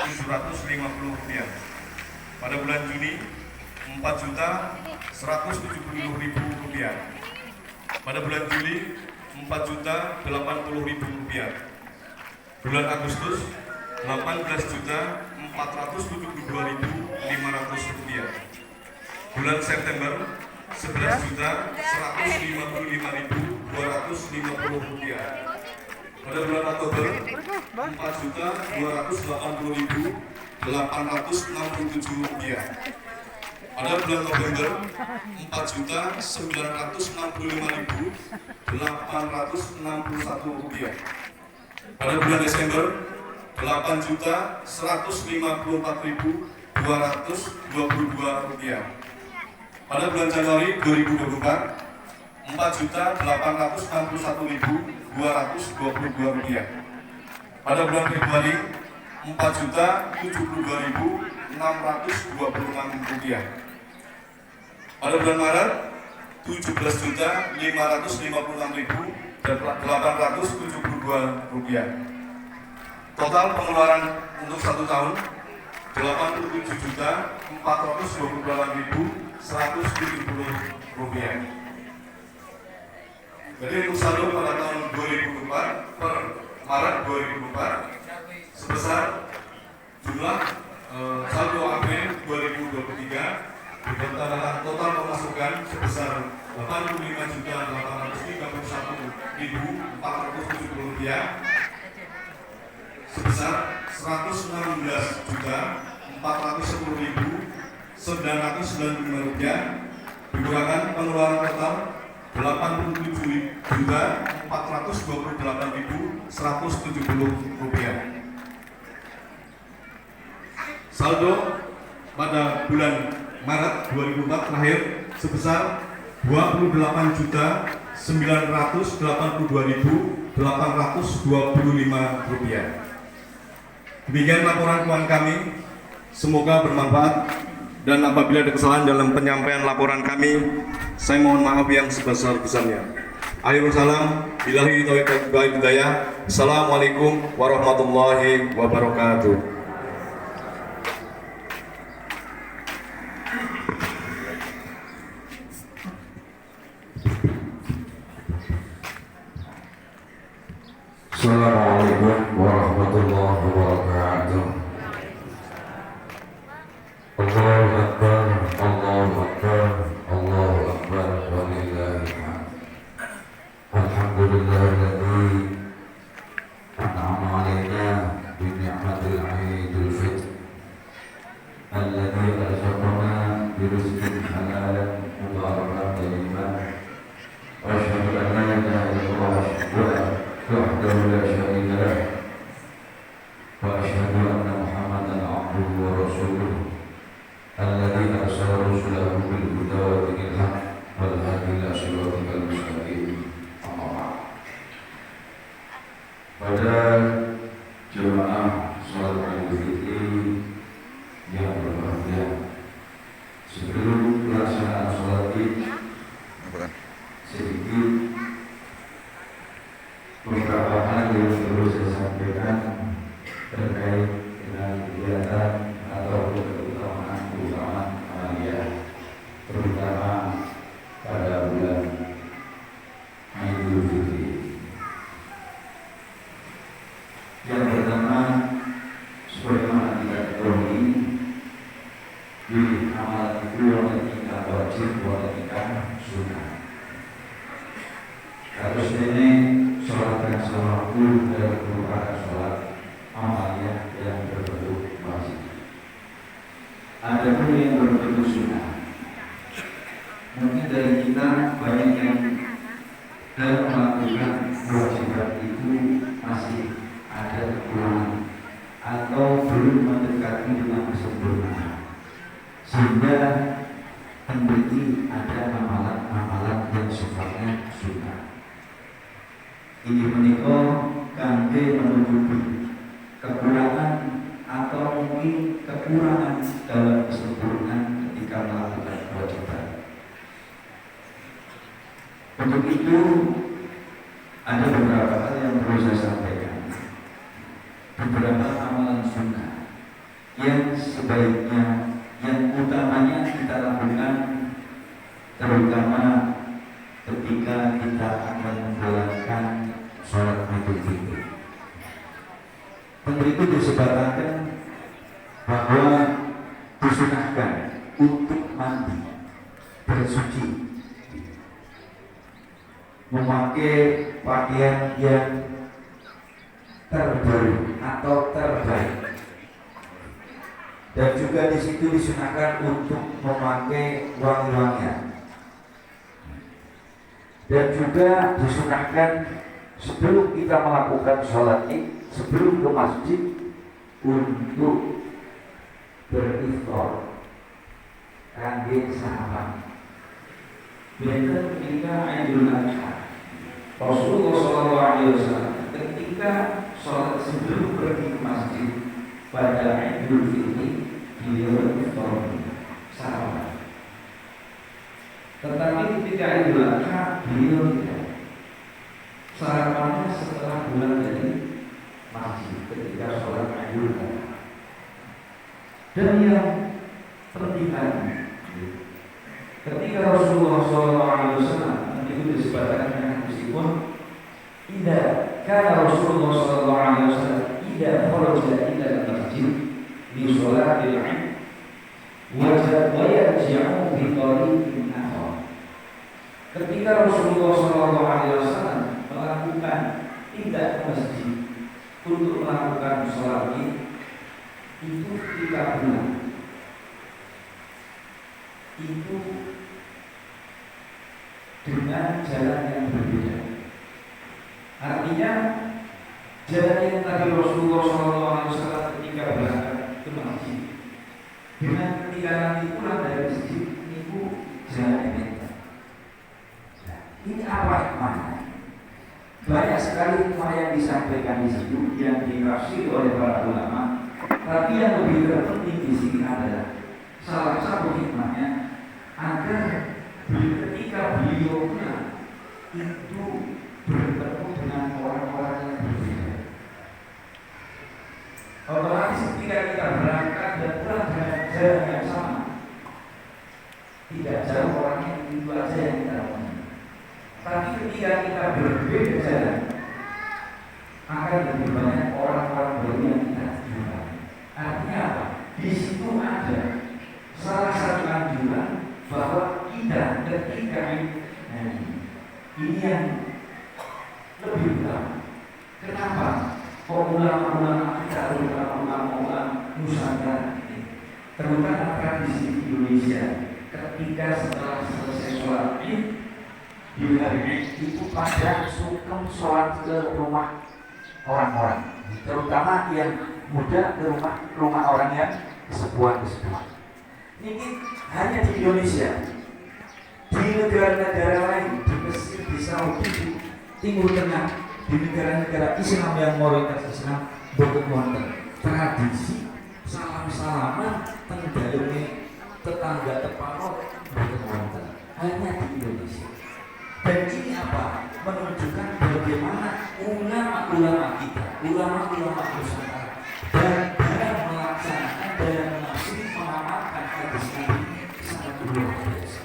Rp750.000. Pada bulan Juni Rp4.170.000. Pada bulan Juli Rp4.080.000. Bulan Agustus Rp18.472.500. Bulan September Rp11.155.250. Pada bulan Oktober Rp4.280.867. Pada bulan November Rp4.965.861. Pada bulan Desember Rp8.154.222. Pada bulan Januari 2024 Rp4.861.222. Pada bulan Februari Rp4.072.626. Pada bulan Maret Rp17.556.872. Total pengeluaran untuk 1 tahun Rp87.428.170. Jadi untuk saldo pada tahun 2024 per Maret 2024 sebesar jumlah saldo APBN 2023 ditambah total pemasukan sebesar Rp85.831.470 sebesar Rp119.410.995 dikurangkan pengeluaran total Rp87.428.170. Saldo pada bulan Maret 2004 terakhir sebesar Rp29.982.825. Demikian laporan keuangan kami, semoga bermanfaat, dan apabila ada kesalahan dalam penyampaian laporan kami, saya mohon maaf yang sebesar-besarnya. Akhirul salam, billahi taufiq wal hidayah. Assalamualaikum warahmatullahi wabarakatuh. Assalamualaikum warahmatullahi wabarakatuh. Allahu Akbar, Allahu Akbar, Allahu Akbar, walillahil hamd. Alhamdulillahilladzi an'ama 'alaina bi ni'matil 'Aidil Fitr alladzi arzaqana bi rizqin halalan mubarakan tayyiban. Wa asyhadu an la ilaha illallah وحده لا شريك له وأشهد أن محمدا عبده ورسوله الذي أرسل رسله بالهدى ودين الحق والهدي إلى صراطك المستقيم. أما بعد. Pada jemaah salat Idul Fitri yang berbahagia, sebelum pelaksanaan salat Id, sedikit beberapa hal yang perlu saya sampaikan terkait dengan kegiatan atau keutamaan amalia, terutama pada bulan Idul Fitri. Yang pertama, sebagaimana kita ketahui, di amalan itu ada 3 wajib, ada 3 sunnah. Harus ini sholat yang sewaktu dan merupakan sholat amalia yang berbentuk wajib. Ada pun yang berbentuk sunnah. Mungkin dari kita banyak yang dalam melakukan kewajiban itu masih ada kekurangan atau belum mendekati dengan kesempurnaan, sehingga memberi ada amalan-amalan yang sifatnya sunnah. Ini menikah kangge menutupi kekurangan atau mungkin kekurangan dalam kesempurnaan ketika melakukan kewajiban. Untuk itu ada beberapa hal yang perlu saya sampaikan. Beberapa amalan sunnah disebutkan bahwa disunahkan untuk mandi bersuci, memakai pakaian yang terbaru atau terbaik, dan juga di situ disunahkan untuk memakai wangi-wangian, dan juga disunahkan sebelum kita melakukan sholat id, sebelum ke masjid, untuk beriftar kangge sahabat. Benten ketika Idul Adha, Rasulullah SAW ketika sholat sebelum pergi ke masjid pada Idul Fitri, beliau beriftar sahabat. Tetapi ketika Idul Adha, beliau tidak. Sarapannya setelah pulang dari masjid ketika sholat Idul Adha. Dan yang penting ketika Rasulullah SAW itu disebutkan meskipun tidak, karena Rasulullah SAW tidak kharaja ila masjid di sholat Id wajib yarji'u bi tariqin akhar. Ketika Rasulullah SAW melakukan tidak ke masjid untuk melakukan sholat Id, itu ketika pulang itu dengan jalan yang berbeda. Artinya jalan yang tadi Rasulullah SAW ketika berangkat ke masjid dengan ketika nanti pulang dari masjid itu jalan yang beda. Nah, ini apa hikmahnya? Banyak sekali hikmah yang disampaikan di situ yang dikasih oleh para ulama. Tapi yang lebih terpenting di sini adalah salah satu hikmahnya agar ketika beliau pulang itu bertemu dengan orang-orang yang berbeda. Otomatis ketika kita berangkat dan pulang dengan jalan yang sama, tidak jauh orangnya itu aja yang kita lakukan. Tapi ketika kita berbeda jalan, akan lebih banyak orang-orang baru yang kita jumpai. Artinya apa? Di situ ada salah satu anjuran bahwa kita ketika ini yang lebih utama. Kenapa? Ulama-ulama kita, terutama ulama Nusantara, terutama tradisi Indonesia, ketika setelah selesai sholat Id di hari Id itu pada sungkem sholat ke rumah orang-orang, terutama yang muda ke rumah orang yang kesepuan. Ini hanya di Indonesia, di negara-negara lain, di Mesir, di Saudi, di Timur Tengah, di negara-negara Islam yang mayoritas Islam, boten wonten tradisi salam-salaman tenggalunge tetangga teparo, boten wonten, hanya di Indonesia. Dan ini apa? Menunjukkan bagaimana ulama-ulama kita, ulama-ulama Nusantara dalam melaksanakan dan mengamalkan hadis ini sangat luar biasa.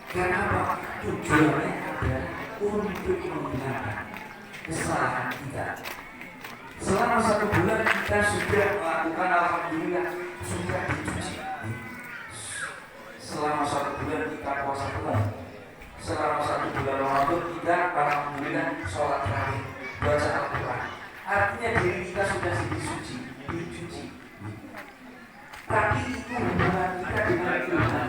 Karena apa? Tujuannya adalah untuk menghilangkan kesalahan kita. Selama 1 bulan kita sudah melakukan, alhamdulillah, sudah dicuci. Selama 1 bulan kita puasa penuh. Selama 1 bulan Ramadan kita alhamdulillah sholat tarawih, baca Al-Quran. Artinya diri kita sudah dicuci. Tapi itu hubungan kita dengan Tuhan.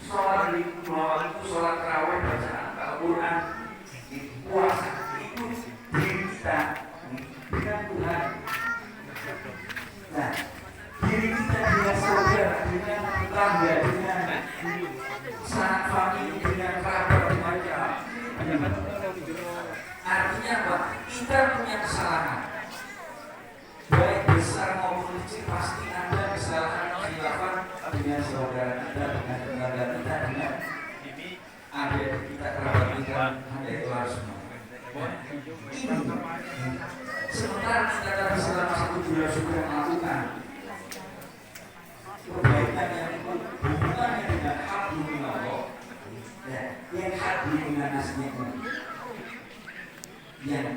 Sholat itu sholat tarawih, baca Al-Quran, puasa itu diri kita dengan Tuhan. Nah, diri kita dengan saudara, dengan tetangga, dengan sanak famili, dengan kerabat, macam. Artinya apa? Kita punya kesalahan, baik besar maupun kecil, pasti ada kesalahan khilafan dengan saudara kita, dengan tetangga kita, dengan adik kita, kerabat kita, ada keluar semua. Ini sementara kita tadi selama 1 bulan sudah melakukan kebaikan yang hubungannya dengan hablumillah, yang hablum dengan asnya, yang